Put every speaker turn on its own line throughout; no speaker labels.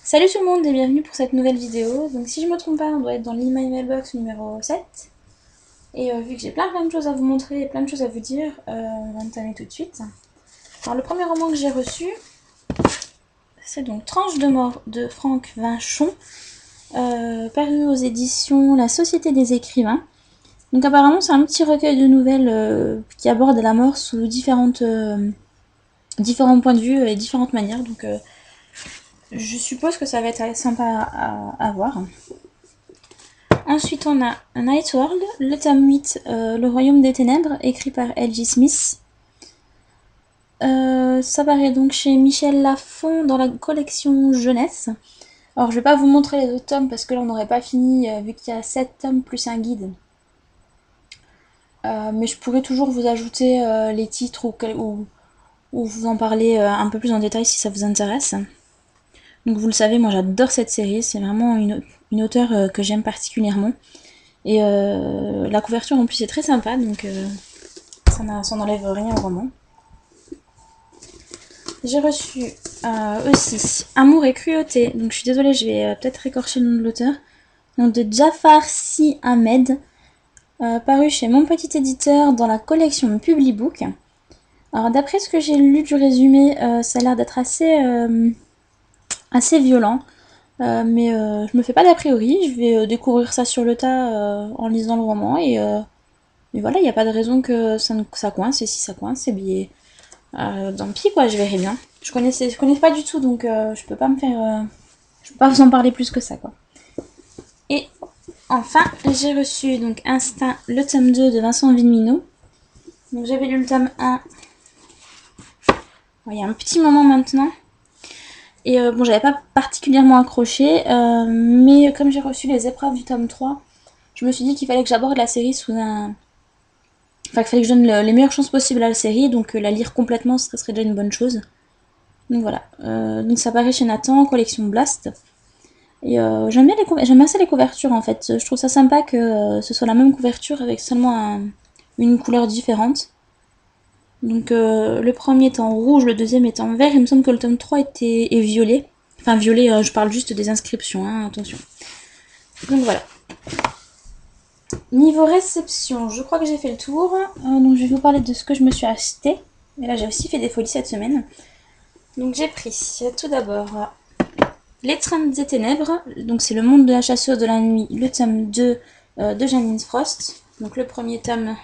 Salut tout le monde et bienvenue pour cette nouvelle vidéo. Donc si je me trompe pas, on doit être dans l'E-My Mailbox numéro 7. Et vu que j'ai plein de choses à vous montrer et plein de choses à vous dire, on va entamer tout de suite. Alors le premier roman que j'ai reçu, c'est donc Tranche de mort de Franck Vinchon, paru aux éditions La Société des écrivains. Donc apparemment c'est un petit recueil de nouvelles qui aborde la mort sous différents points de vue et différentes manières. Donc je suppose que ça va être sympa à voir. Ensuite, on a Night World, le tome 8, Le Royaume des Ténèbres, écrit par L.J. Smith. Ça paraît donc chez Michel Lafon dans la collection jeunesse. Alors, je vais pas vous montrer les autres tomes parce que là, on n'aurait pas fini, vu qu'il y a 7 tomes plus un guide. Mais je pourrais toujours vous ajouter les titres ou vous en parler un peu plus en détail si ça vous intéresse. Donc, vous le savez, moi j'adore cette série, c'est vraiment une auteure que j'aime particulièrement. Et la couverture en plus est très sympa, donc ça n'enlève rien au roman. J'ai reçu aussi Amour et cruauté, donc je suis désolée, je vais peut-être écorcher le nom de l'auteur, donc de Jafar Si Ahmed, paru chez Mon Petit Éditeur dans la collection Publibook. Alors d'après ce que j'ai lu du résumé, ça a l'air d'être assez violent, mais je me fais pas d'a priori, je vais découvrir ça sur le tas en lisant le roman et voilà, il n'y a pas de raison que ça coince, et si ça coince, c'est bien. Tant pis quoi, je verrai bien. Je connais pas du tout, donc je peux pas je peux pas vous en parler plus que ça quoi. Et enfin, j'ai reçu donc Instinct, le tome 2 de Vincent Villeminot. Donc j'avais lu le tome 1 il y a un petit moment maintenant. Et bon, j'avais pas particulièrement accroché, mais comme j'ai reçu les épreuves du tome 3, je me suis dit qu'il fallait que j'aborde la série sous un. Enfin, qu'il fallait que je donne les meilleures chances possibles à la série, donc la lire complètement, ce serait déjà une bonne chose. Donc voilà. Donc ça paraît chez Nathan, collection Blast. Et j'aime assez les couvertures en fait. Je trouve ça sympa que ce soit la même couverture avec seulement une couleur différente. Donc le premier est en rouge, le deuxième est en vert. Il me semble que le tome 3 est violet. Enfin violet, je parle juste des inscriptions, hein, attention. Donc voilà. Niveau réception, je crois que j'ai fait le tour. Donc je vais vous parler de ce que je me suis acheté. Et là j'ai aussi fait des folies cette semaine. Donc j'ai pris tout d'abord L'étreinte des ténèbres, donc c'est le monde de la chasseuse de la nuit, le tome 2 de Janine Frost. Donc le premier tome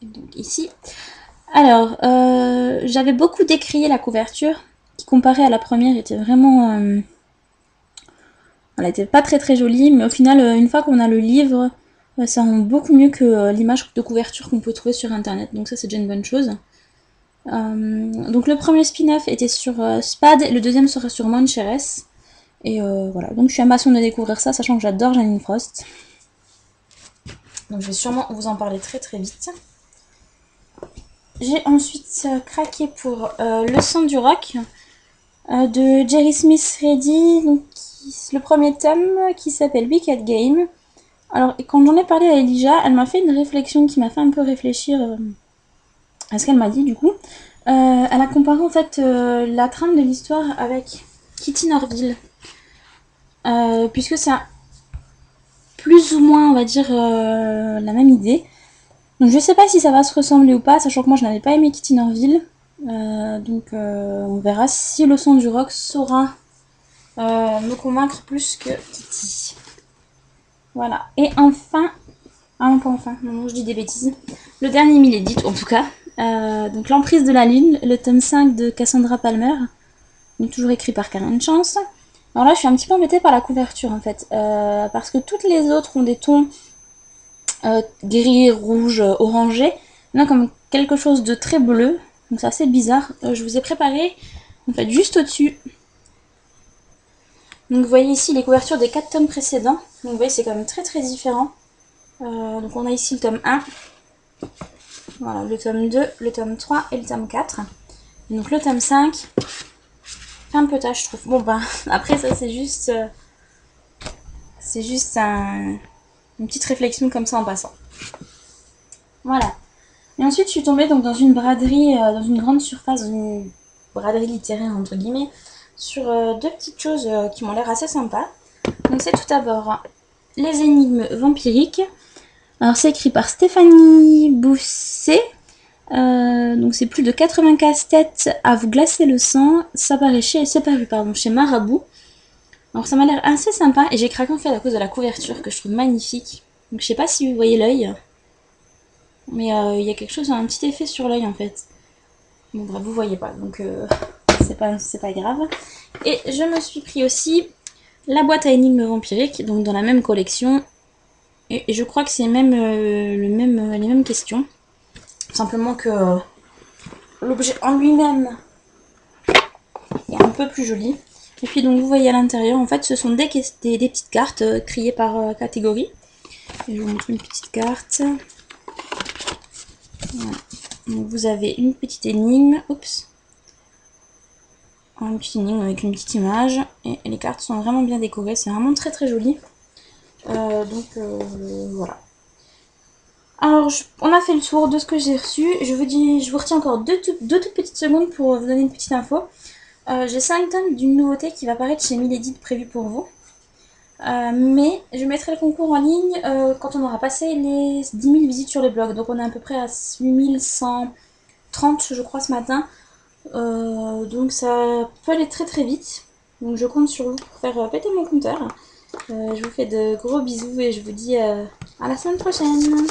donc ici. Alors, j'avais beaucoup décrié la couverture, qui comparée à la première était vraiment... elle était pas très jolie, mais au final, une fois qu'on a le livre, ça rend beaucoup mieux que l'image de couverture qu'on peut trouver sur internet. Donc ça c'est déjà une bonne chose. Donc le premier spin-off était sur Spad, et le deuxième sera sur Moncheres. Et voilà, donc je suis impatiente de découvrir ça, sachant que j'adore Janine Frost. Donc je vais sûrement vous en parler très vite. J'ai ensuite craqué pour Le Son du Rock de Jerry Smith Ready, donc le premier tome qui s'appelle Wicked Game. Alors quand j'en ai parlé à Elijah, elle m'a fait une réflexion qui m'a fait un peu réfléchir à ce qu'elle m'a dit du coup. Elle a comparé en fait la trame de l'histoire avec Kitty Norville. Puisque c'est plus ou moins, on va dire, la même idée. Donc je sais pas si ça va se ressembler ou pas, sachant que moi je n'avais pas aimé Kitty Norville. Donc on verra si le son du rock saura me convaincre plus que Kitty. Voilà. Et enfin, ah non pas enfin, non je dis des bêtises. Le dernier Milady, en tout cas. Donc l'emprise de la lune, le tome 5 de Cassandra Palmer. Donc toujours écrit par Karen Chance. Alors là je suis un petit peu embêtée par la couverture en fait. Parce que toutes les autres ont des tons gris, rouge, orangé. On a comme quelque chose de très bleu. Donc c'est assez bizarre. Je vous ai préparé en fait juste au-dessus. Donc vous voyez ici les couvertures des 4 tomes précédents. Donc vous voyez c'est quand même très différent. Donc on a ici le tome 1. Voilà, le tome 2, le tome 3 et le tome 4. Et donc le tome 5 fait un peu tâche je trouve. Bon ben après ça c'est juste une petite réflexion comme ça en passant. Voilà. Et ensuite, je suis tombée donc dans une braderie, dans une grande surface, une braderie littéraire entre guillemets, sur deux petites choses qui m'ont l'air assez sympas. Donc c'est tout d'abord les énigmes vampiriques. Alors c'est écrit par Stéphanie Bousset. Donc c'est plus de 80 casse-têtes à vous glacer le sang. C'est paru chez Marabout. Alors ça m'a l'air assez sympa et j'ai craqué en fait à cause de la couverture que je trouve magnifique. Donc je sais pas si vous voyez l'œil, mais il y a quelque chose, un petit effet sur l'œil en fait. Bon bref, vous voyez pas, donc c'est pas grave. Et je me suis pris aussi la boîte à énigmes vampiriques, donc dans la même collection. Et je crois que c'est même, les mêmes questions. Simplement que l'objet en lui-même est un peu plus joli. Et puis donc vous voyez à l'intérieur, en fait ce sont des petites cartes triées par catégorie. Et je vous montre une petite carte. Voilà. Donc vous avez une petite énigme. Oups. Une petite énigme avec une petite image. Et les cartes sont vraiment bien décorées. C'est vraiment très très joli. Voilà. Alors on a fait le tour de ce que j'ai reçu. Je vous retiens encore deux toutes petites secondes pour vous donner une petite info. J'ai 5 tonnes d'une nouveauté qui va apparaître chez Milady prévue pour vous. Mais je mettrai le concours en ligne quand on aura passé les 10 000 visites sur le blog. Donc on est à peu près à 8130 je crois ce matin. Donc ça peut aller très très vite. Donc je compte sur vous pour faire péter mon compteur. Je vous fais de gros bisous et je vous dis à la semaine prochaine.